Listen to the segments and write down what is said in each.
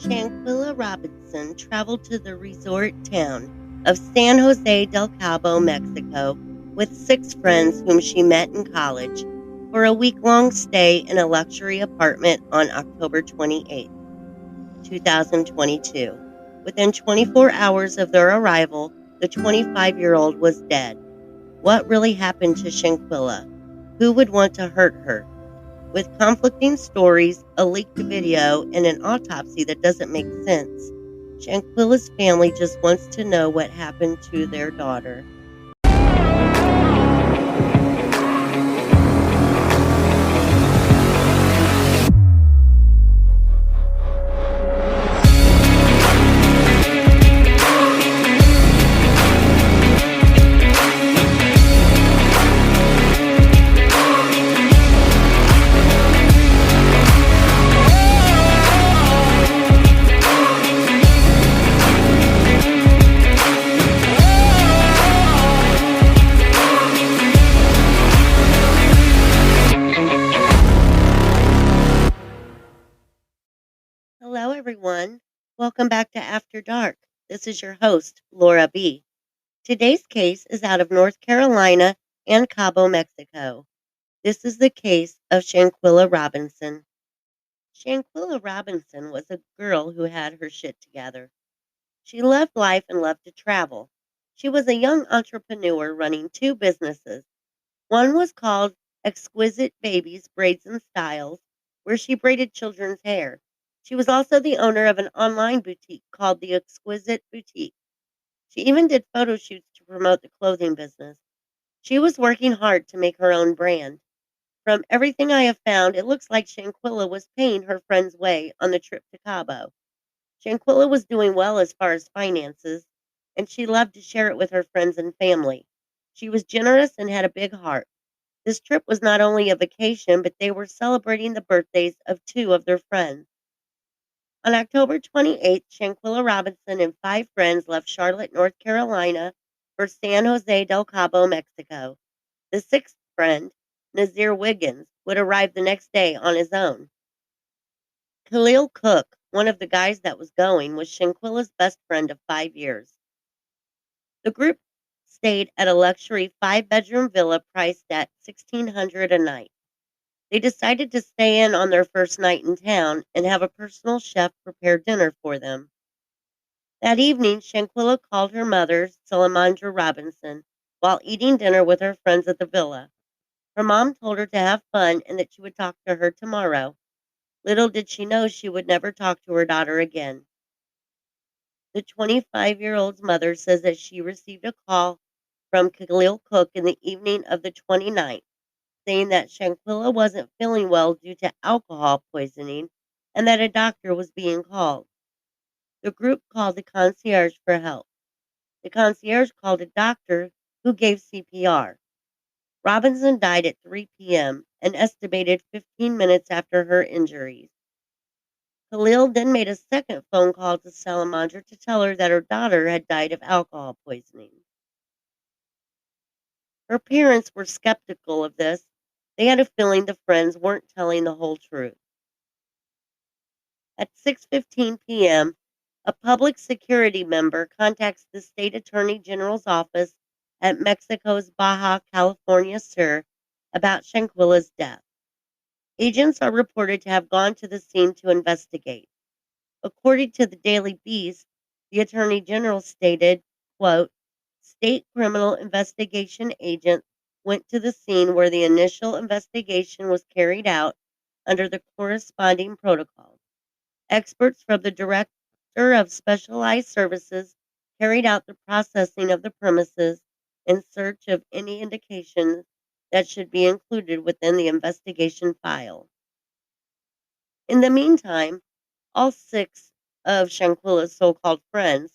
Shanquella Robinson traveled to the resort town of San Jose del Cabo, Mexico, with 6 friends whom she met in college for a week-long stay in a luxury apartment on October 28, 2022. Within 24 hours of their arrival, the 25-year-old was dead. What really happened to Shanquella? Who would want to hurt her? With conflicting stories, a leaked video, and an autopsy that doesn't make sense, Shanquilla's family just wants to know what happened to their daughter. Hello, everyone. Welcome back to After Dark. This is your host, Laura B. Today's case is out of North Carolina and Cabo, Mexico. This is the case of Shanquella Robinson. Shanquella Robinson was a girl who had her shit together. She loved life and loved to travel. She was a young entrepreneur running 2 businesses. One was called Exquisite Babies Braids and Styles, where she braided children's hair. She was also the owner of an online boutique called the Exquisite Boutique. She even did photo shoots to promote the clothing business. She was working hard to make her own brand. From everything I have found, it looks like Shanquella was paying her friend's way on the trip to Cabo. Shanquella was doing well as far as finances, and she loved to share it with her friends and family. She was generous and had a big heart. This trip was not only a vacation, but they were celebrating the birthdays of 2 of their friends. On October 28th, Shanquella Robinson and 5 friends left Charlotte, North Carolina for San Jose del Cabo, Mexico. The 6th friend, Nazir Wiggins, would arrive the next day on his own. Khalil Cook, one of the guys that was going, was Shanquilla's best friend of 5 years. The group stayed at a luxury 5-bedroom villa priced at $1,600 a night. They decided to stay in on their first night in town and have a personal chef prepare dinner for them. That evening, Shanquella called her mother, Salamandra Robinson, while eating dinner with her friends at the villa. Her mom told her to have fun and that she would talk to her tomorrow. Little did she know she would never talk to her daughter again. The 25-year-old's mother says that she received a call from Khalil Cook in the evening of the 29th, saying that Shanquella wasn't feeling well due to alcohol poisoning and that a doctor was being called. The group called the concierge for help. The concierge called a doctor who gave CPR. Robinson died at 3 p.m., an estimated 15 minutes after her injuries. Khalil then made a second phone call to Salamandra to tell her that her daughter had died of alcohol poisoning. Her parents were skeptical of this. They had a feeling the friends weren't telling the whole truth. At 6:15 p.m., a public security member contacts the state attorney general's office at Mexico's Baja California Sur about Shanquilla's death. Agents are reported to have gone to the scene to investigate. According to the Daily Beast, the Attorney General stated, quote, state criminal investigation agents went to the scene where the initial investigation was carried out under the corresponding protocols. Experts from the Director of Specialized Services carried out the processing of the premises in search of any indications that should be included within the investigation file. In the meantime, all 6 of Shanquilla's so-called friends,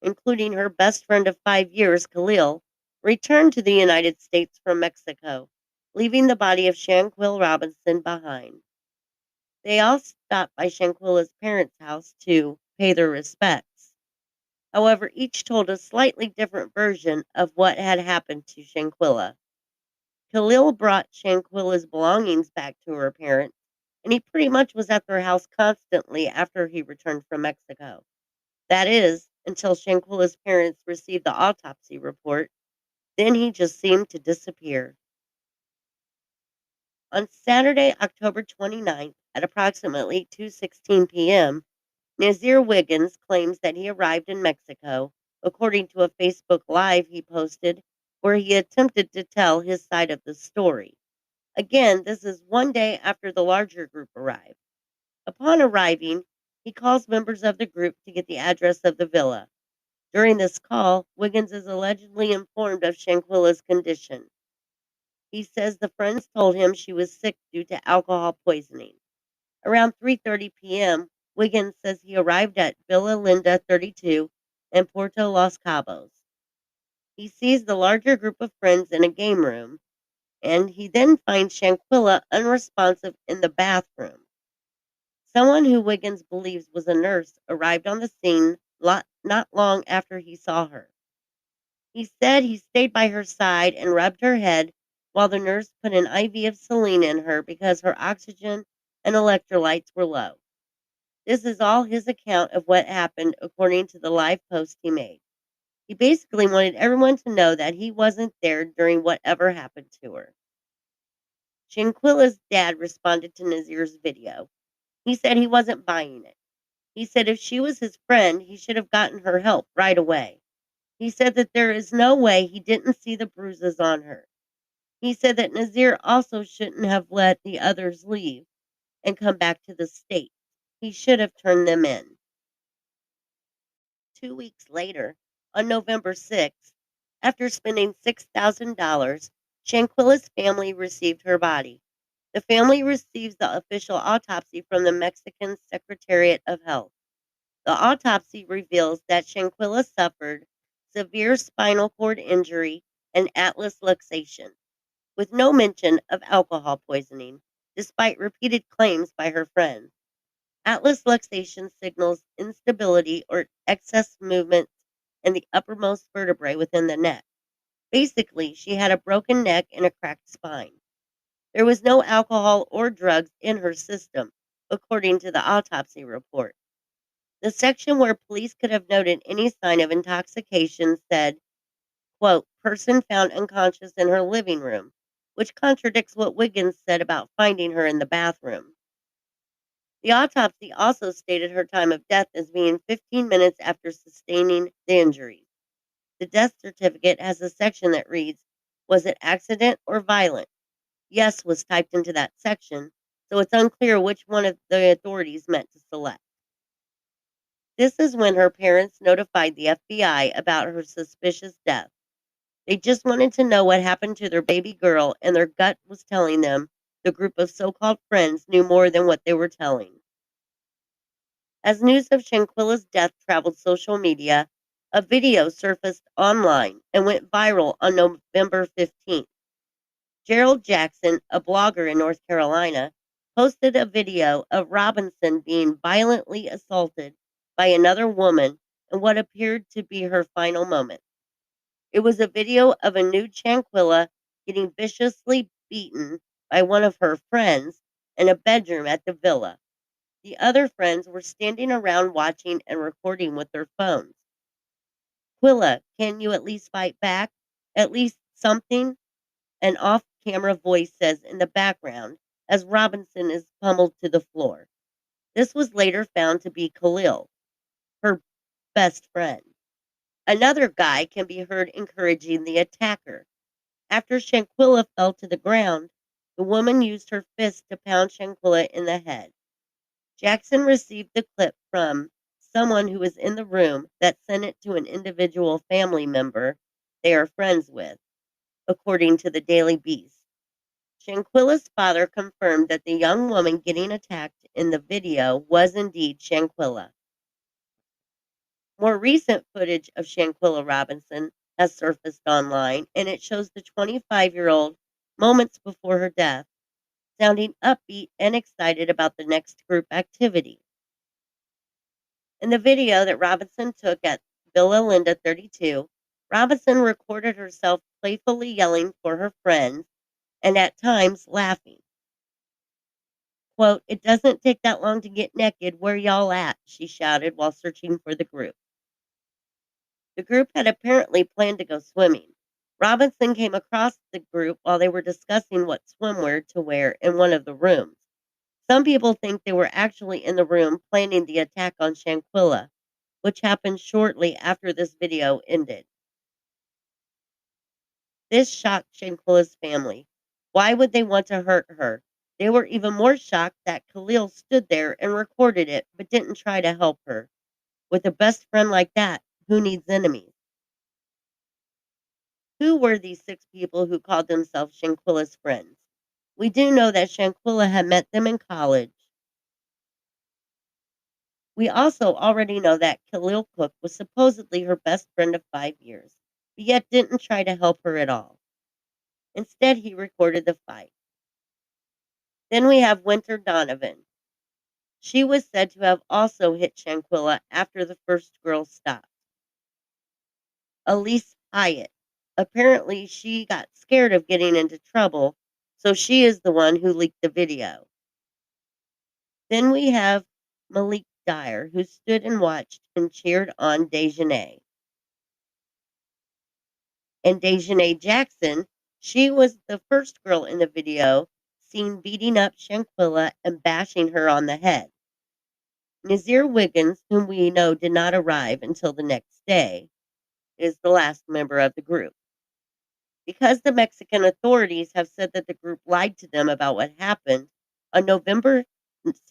including her best friend of 5 years, Khalil, returned to the United States from Mexico, leaving the body of Shanquella Robinson behind. They all stopped by Shanquilla's parents' house to pay their respects. However, each told a slightly different version of what had happened to Shanquella. Khalil brought Shanquilla's belongings back to her parents, and he pretty much was at their house constantly after he returned from Mexico. That is, until Shanquella's parents received the autopsy report. Then he just seemed to disappear. On Saturday, October 29th, at approximately 2:16 p.m., Nazir Wiggins claims that he arrived in Mexico, according to a Facebook Live he posted, where he attempted to tell his side of the story. Again, this is one day after the larger group arrived. Upon arriving, he calls members of the group to get the address of the villa. During this call, Wiggins is allegedly informed of Shanquella's condition. He says the friends told him she was sick due to alcohol poisoning. Around 3:30 p.m., Wiggins says he arrived at Villa Linda 32 in Puerto Los Cabos. He sees the larger group of friends in a game room, and he then finds Shanquella unresponsive in the bathroom. Someone who Wiggins believes was a nurse arrived on the scene not long after he saw her. He said he stayed by her side and rubbed her head while the nurse put an IV of saline in her because her oxygen and electrolytes were low. This is all his account of what happened according to the live post he made. He basically wanted everyone to know that he wasn't there during whatever happened to her. Shanquilla's dad responded to Nazir's video. He said he wasn't buying it. He said if she was his friend, he should have gotten her help right away. He said that there is no way he didn't see the bruises on her. He said that Nazir also shouldn't have let the others leave and come back to the state. He should have turned them in. 2 weeks later, on November 6th, after spending $6,000, Shanquilla's family received her body. The family receives the official autopsy from the Mexican Secretariat of Health. The autopsy reveals that Shanquella suffered severe spinal cord injury and atlas luxation, with no mention of alcohol poisoning, despite repeated claims by her friends. Atlas luxation signals instability or excess movement in the uppermost vertebrae within the neck. Basically, she had a broken neck and a cracked spine. There was no alcohol or drugs in her system, according to the autopsy report. The section where police could have noted any sign of intoxication said, quote, person found unconscious in her living room, which contradicts what Wiggins said about finding her in the bathroom. The autopsy also stated her time of death as being 15 minutes after sustaining the injuries. The death certificate has a section that reads, was it accident or violent? Yes was typed into that section, so it's unclear which one of the authorities meant to select. This is when her parents notified the FBI about her suspicious death. They just wanted to know what happened to their baby girl, and their gut was telling them the group of so called friends knew more than what they were telling. As news of Shanquilla's death traveled social media, a video surfaced online and went viral on November 15th. Gerald Jackson, a blogger in North Carolina, posted a video of Robinson being violently assaulted by another woman in what appeared to be her final moment. It was a video of a nude Shanquella getting viciously beaten by one of her friends in a bedroom at the villa. The other friends were standing around watching and recording with their phones. Quilla, can you at least fight back? At least something? An off camera voice says in the background as Robinson is pummeled to the floor. This was later found to be Khalil, her best friend. Another guy can be heard encouraging the attacker. After Shanquella fell to the ground, the woman used her fist to pound Shanquella in the head. Jackson received the clip from someone who was in the room that sent it to an individual family member they are friends with, according to the Daily Beast. Shanquilla's father confirmed that the young woman getting attacked in the video was indeed Shanquella. More recent footage of Shanquella Robinson has surfaced online, and it shows the 25-year-old moments before her death, sounding upbeat and excited about the next group activity. In the video that Robinson took at Villa Linda 32, Robinson recorded herself playfully yelling for her friends and at times laughing. Quote, "It doesn't take that long to get naked. Where y'all at?" she shouted while searching for the group. The group had apparently planned to go swimming. Robinson came across the group while they were discussing what swimwear to wear in one of the rooms. Some people think they were actually in the room planning the attack on Shanquella, which happened shortly after this video ended. This shocked Shanquella's family. Why would they want to hurt her? They were even more shocked that Khalil stood there and recorded it but didn't try to help her. With a best friend like that, who needs enemies? Who were these 6 people who called themselves Shanquella's friends? We do know that Shanquella had met them in college. We also already know that Khalil Cook was supposedly her best friend of 5 years, but yet didn't try to help her at all. Instead, he recorded the fight. Then we have Winter Donovan. She was said to have also hit Shanquella after the first girl stopped. Elise Hyatt. Apparently, she got scared of getting into trouble, so she is the one who leaked the video. Then we have Malik Dyer, who stood and watched and cheered on Dejanay. And Dejanay Jackson, she was the first girl in the video seen beating up Shanquella and bashing her on the head. Nazir Wiggins, whom we know did not arrive until the next day, is the last member of the group. Because the Mexican authorities have said that the group lied to them about what happened, on November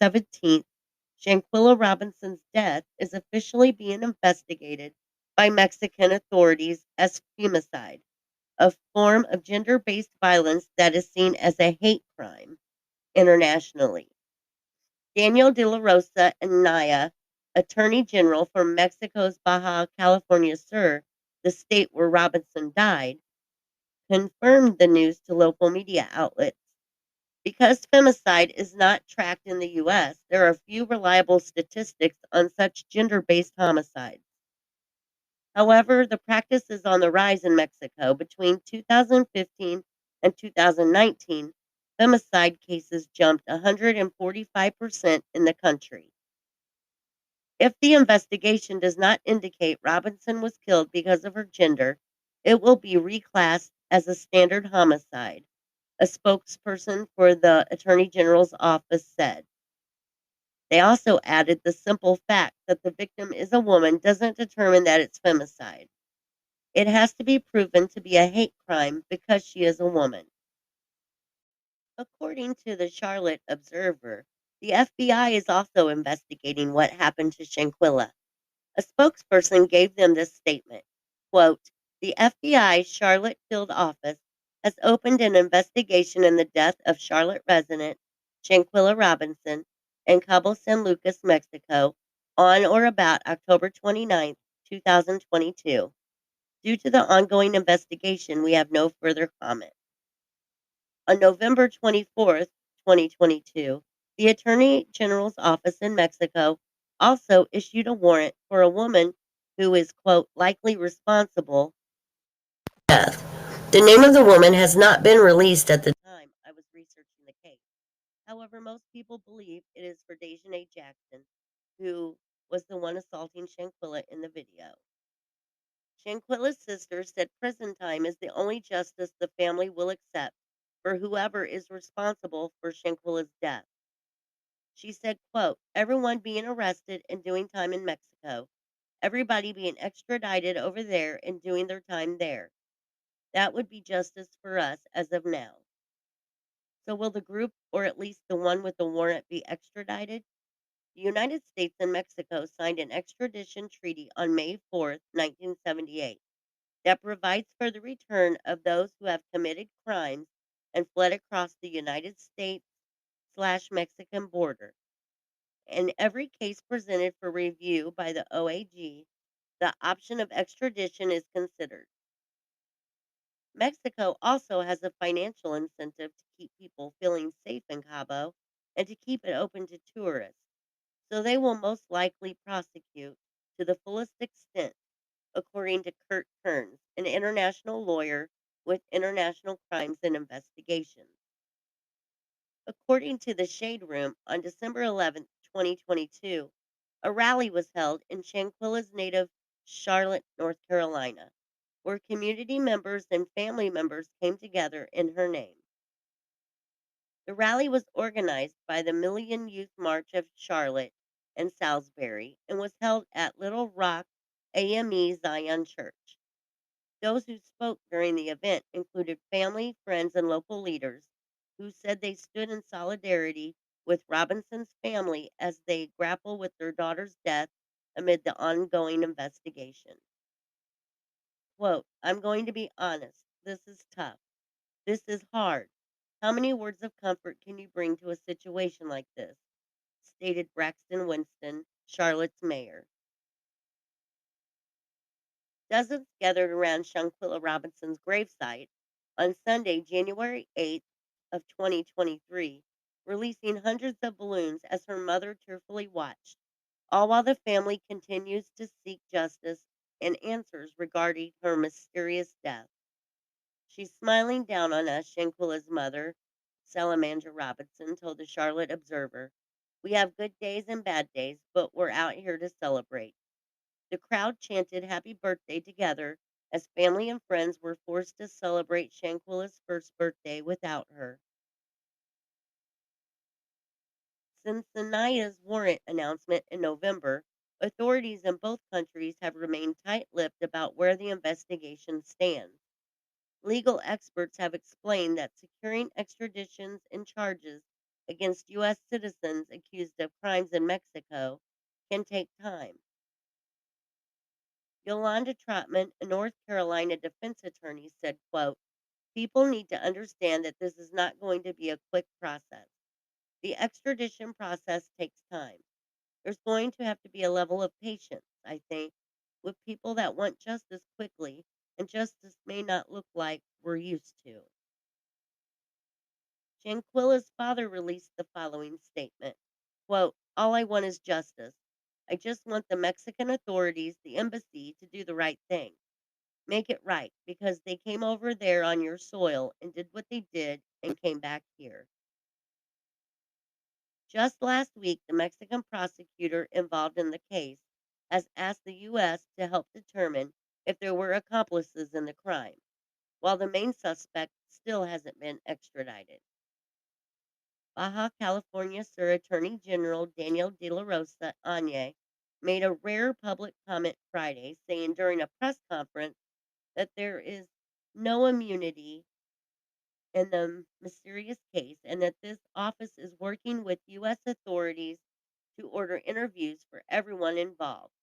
17th, Shanquella Robinson's death is officially being investigated by Mexican authorities as femicide, a form of gender based violence that is seen as a hate crime internationally. Daniel de la Rosa Anaya, Attorney General for Mexico's Baja California Sur, the state where Robinson died, confirmed the news to local media outlets. Because femicide is not tracked in the U.S., there are few reliable statistics on such gender based homicides. However, the practice is on the rise in Mexico. Between 2015 and 2019, femicide cases jumped 145% in the country. If the investigation does not indicate Robinson was killed because of her gender, it will be reclassed as a standard homicide, a spokesperson for the Attorney General's office said. They also added the simple fact that the victim is a woman doesn't determine that it's femicide. It has to be proven to be a hate crime because she is a woman. According to the Charlotte Observer, the FBI is also investigating what happened to Shanquella. A spokesperson gave them this statement, quote, "The FBI Charlotte field office has opened an investigation in the death of Charlotte resident Shanquella Robinson in Cabo San Lucas, Mexico, on or about October 29, 2022. Due to the ongoing investigation, we have no further comment." On November 24th, 2022, the Attorney General's office in Mexico also issued a warrant for a woman who is, quote, "likely responsible" for death. The name of the woman has not been released at the time I was researching the case. However, most people believe it is for Dejanay Jackson, who was the one assaulting Shanquella in the video. Shanquella's sister said prison time is the only justice the family will accept for whoever is responsible for Shanquella's death. She said, quote, "Everyone being arrested and doing time in Mexico. Everybody being extradited over there and doing their time there. That would be justice for us as of now." So will the group, or at least the one with the warrant, be extradited? The United States and Mexico signed an extradition treaty on May 4th, 1978. That provides for the return of those who have committed crimes and fled across the United States/Mexican border. In every case presented for review by the OAG, the option of extradition is considered. Mexico also has a financial incentive to keep people feeling safe in Cabo and to keep it open to tourists, so they will most likely prosecute to the fullest extent, according to Kurt Kearns, an international lawyer with international crimes and investigations. According to the Shade Room, on December 11th, 2022, a rally was held in Shanquella's native Charlotte, North Carolina, where community members and family members came together in her name. The rally was organized by the Million Youth March of Charlotte and Salisbury and was held at Little Rock AME Zion Church. Those who spoke during the event included family, friends, and local leaders who said they stood in solidarity with Robinson's family as they grapple with their daughter's death amid the ongoing investigation. Quote, I'm going to be honest. This is tough. This is hard. How many words of comfort can you bring to a situation like this? Stated Braxton Winston, Charlotte's mayor. Dozens gathered around Shanquella Robinson's gravesite on Sunday, January 8th of 2023, releasing hundreds of balloons as her mother tearfully watched, all while the family continues to seek justice and answers regarding her mysterious death. She's smiling down on us, Shanquella's mother, Salamandra Robinson, told the Charlotte Observer. We have good days and bad days, but we're out here to celebrate. The crowd chanted happy birthday together as family and friends were forced to celebrate Shanquella's first birthday without her. Since Zanaya's warrant announcement in November, authorities in both countries have remained tight lipped about where the investigation stands. Legal experts have explained that securing extraditions and charges against U.S. citizens accused of crimes in Mexico can take time. Yolanda Trotman, a North Carolina defense attorney, said, quote, people need to understand that this is not going to be a quick process. The extradition process takes time. There's going to have to be a level of patience, I think, with people that want justice quickly, and justice may not look like we're used to. Shanquilla's father released the following statement, quote, all I want is justice. I just want the Mexican authorities, the embassy, to do the right thing. Make it right, because they came over there on your soil and did what they did and came back here. Just last week, the Mexican prosecutor involved in the case has asked the U.S. to help determine if there were accomplices in the crime, while the main suspect still hasn't been extradited. Baja California Sur Attorney General Daniel De La Rosa Anye made a rare public comment Friday, saying during a press conference that there is no immunity in the mysterious case and that this office is working with U.S. authorities to order interviews for everyone involved.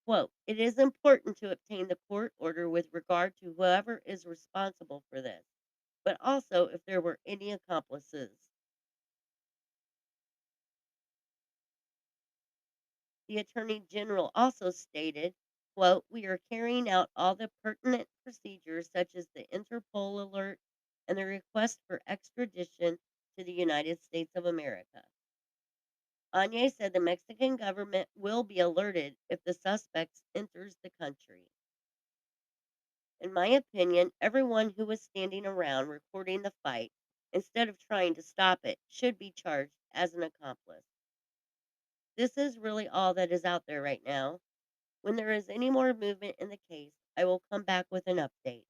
Quote, it is important to obtain the court order with regard to whoever is responsible for this, but also if there were any accomplices. The Attorney General also stated, quote, we are carrying out all the pertinent procedures such as the Interpol alert and the request for extradition to the United States of America. Anye said the Mexican government will be alerted if the suspect enters the country. In my opinion, everyone who was standing around recording the fight instead of trying to stop it should be charged as an accomplice. This is really all that is out there right now. When there is any more movement in the case, I will come back with an update.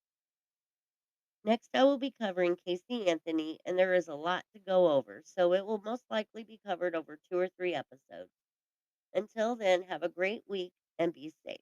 Next, I will be covering Casey Anthony, and there is a lot to go over, so it will most likely be covered over 2 or 3 episodes. Until then, have a great week and be safe.